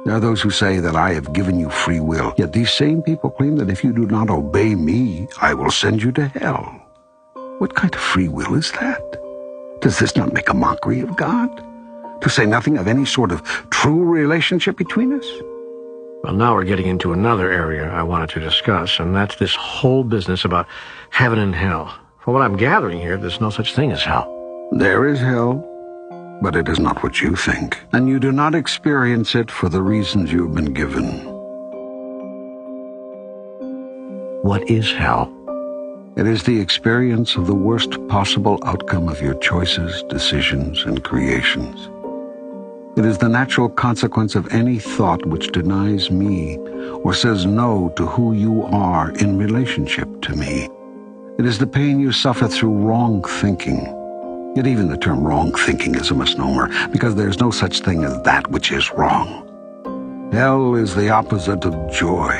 There are those who say that I have given you free will, yet these same people claim that if you do not obey me, I will send you to hell. What kind of free will is that? Does this not make a mockery of God? To say nothing of any sort of true relationship between us? Well, now we're getting into another area I wanted to discuss, and that's this whole business about heaven and hell. From what I'm gathering here, there's no such thing as hell. There is hell, but it is not what you think, and you do not experience it for the reasons you have been given. What is hell? It is the experience of the worst possible outcome of your choices, decisions, and creations. It is the natural consequence of any thought which denies me or says no to who you are in relationship to me. It is the pain you suffer through wrong thinking. Yet even the term wrong thinking is a misnomer, because there is no such thing as that which is wrong. Hell is the opposite of joy.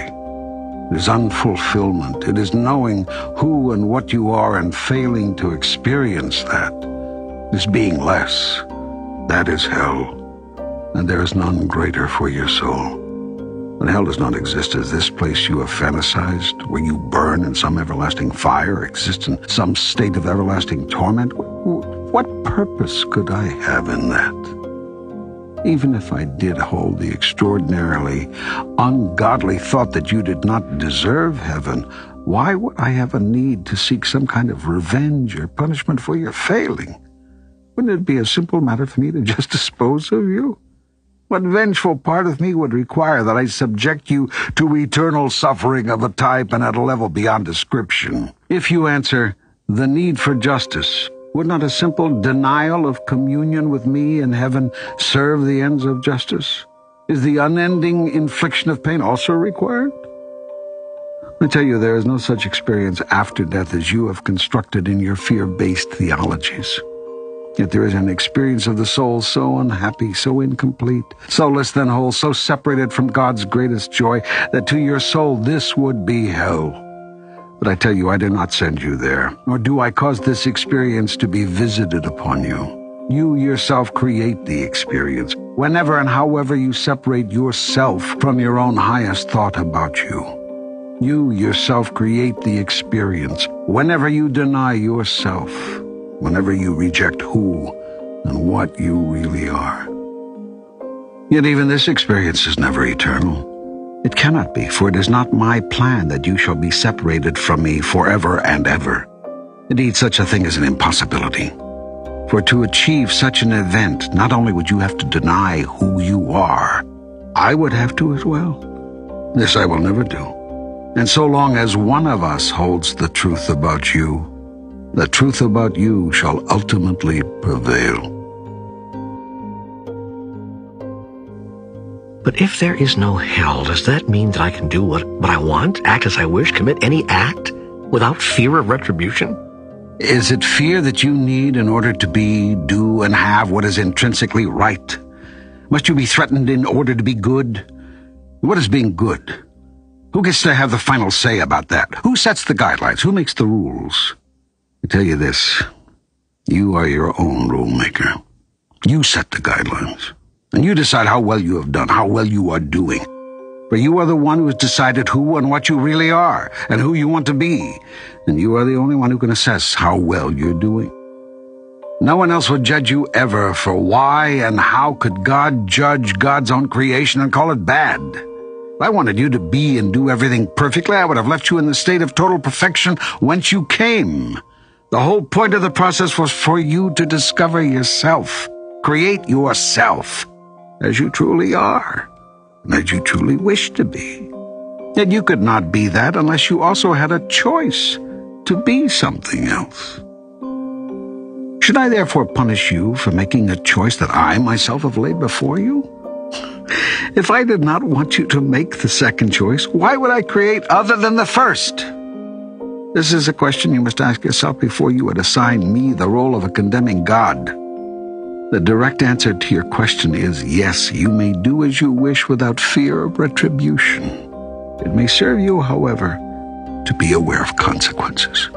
It is unfulfillment. It is knowing who and what you are and failing to experience that. It is being less. That is hell. And there is none greater for your soul. But hell does not exist as this place you have fantasized, where you burn in some everlasting fire, exist in some state of everlasting torment. What purpose could I have in that? Even if I did hold the extraordinarily ungodly thought that you did not deserve heaven, why would I have a need to seek some kind of revenge or punishment for your failing? Wouldn't it be a simple matter for me to just dispose of you? What vengeful part of me would require that I subject you to eternal suffering of a type and at a level beyond description? If you answer, the need for justice, would not a simple denial of communion with me in heaven serve the ends of justice? Is the unending infliction of pain also required? I tell you, there is no such experience after death as you have constructed in your fear-based theologies. Yet there is an experience of the soul so unhappy, so incomplete, so less than whole, so separated from God's greatest joy, that to your soul this would be hell. But I tell you, I do not send you there, nor do I cause this experience to be visited upon you. You yourself create the experience, whenever and however you separate yourself from your own highest thought about you. You yourself create the experience, whenever you deny yourself, whenever you reject who and what you really are. Yet even this experience is never eternal. It cannot be, for it is not my plan that you shall be separated from me forever and ever. Indeed, such a thing is an impossibility. For to achieve such an event, not only would you have to deny who you are, I would have to as well. This I will never do. And so long as one of us holds the truth about you, the truth about you shall ultimately prevail. But if there is no hell, does that mean that I can do what I want, act as I wish, commit any act, without fear of retribution? Is it fear that you need in order to be, do, and have what is intrinsically right? Must you be threatened in order to be good? What is being good? Who gets to have the final say about that? Who sets the guidelines? Who makes the rules? I tell you this, you are your own rule maker. You set the guidelines, and you decide how well you have done, how well you are doing. For you are the one who has decided who and what you really are, and who you want to be, and you are the only one who can assess how well you're doing. No one else would judge you ever, for why and how could God judge God's own creation and call it bad? If I wanted you to be and do everything perfectly, I would have left you in the state of total perfection whence you came. The whole point of the process was for you to discover yourself, create yourself as you truly are, and as you truly wish to be. Yet you could not be that unless you also had a choice to be something else. Should I therefore punish you for making a choice that I myself have laid before you? If I did not want you to make the second choice, why would I create other than the first? This is a question you must ask yourself before you would assign me the role of a condemning God. The direct answer to your question is yes, you may do as you wish without fear of retribution. It may serve you, however, to be aware of consequences.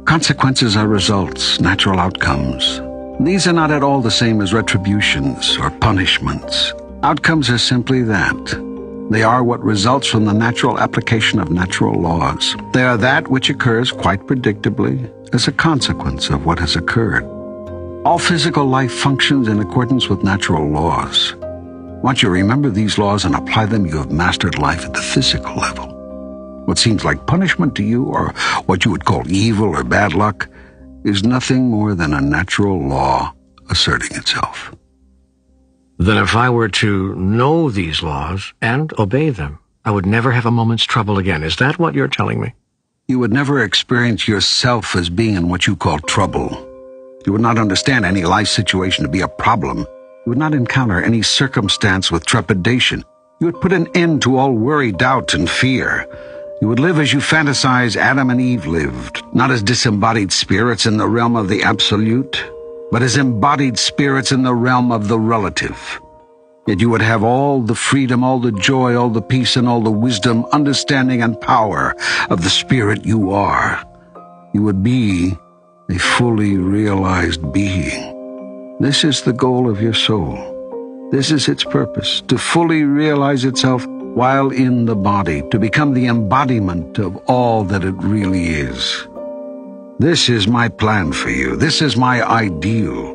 Consequences are results, natural outcomes. These are not at all the same as retributions or punishments. Outcomes are simply that. They are what results from the natural application of natural laws. They are that which occurs quite predictably as a consequence of what has occurred. All physical life functions in accordance with natural laws. Once you remember these laws and apply them, you have mastered life at the physical level. What seems like punishment to you, or what you would call evil or bad luck, is nothing more than a natural law asserting itself. Then if I were to know these laws and obey them, I would never have a moment's trouble again. Is that what you're telling me? You would never experience yourself as being in what you call trouble. You would not understand any life situation to be a problem. You would not encounter any circumstance with trepidation. You would put an end to all worry, doubt, and fear. You would live as you fantasize Adam and Eve lived, not as disembodied spirits in the realm of the absolute, but as embodied spirits in the realm of the relative. Yet you would have all the freedom, all the joy, all the peace, and all the wisdom, understanding, and power of the spirit you are. You would be a fully realized being. This is the goal of your soul. This is its purpose, to fully realize itself while in the body, to become the embodiment of all that it really is. This is my plan for you. This is my ideal,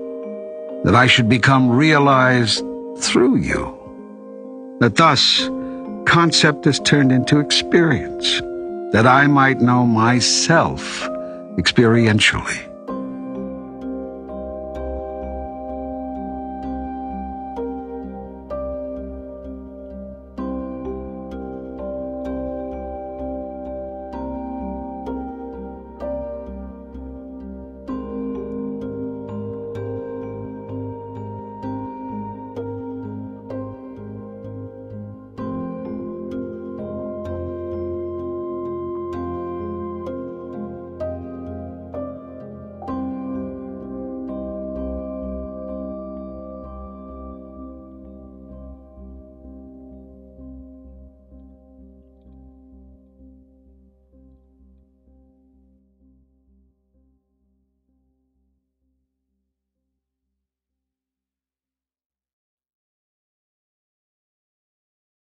that I should become realized through you. That thus, concept is turned into experience, that I might know myself experientially.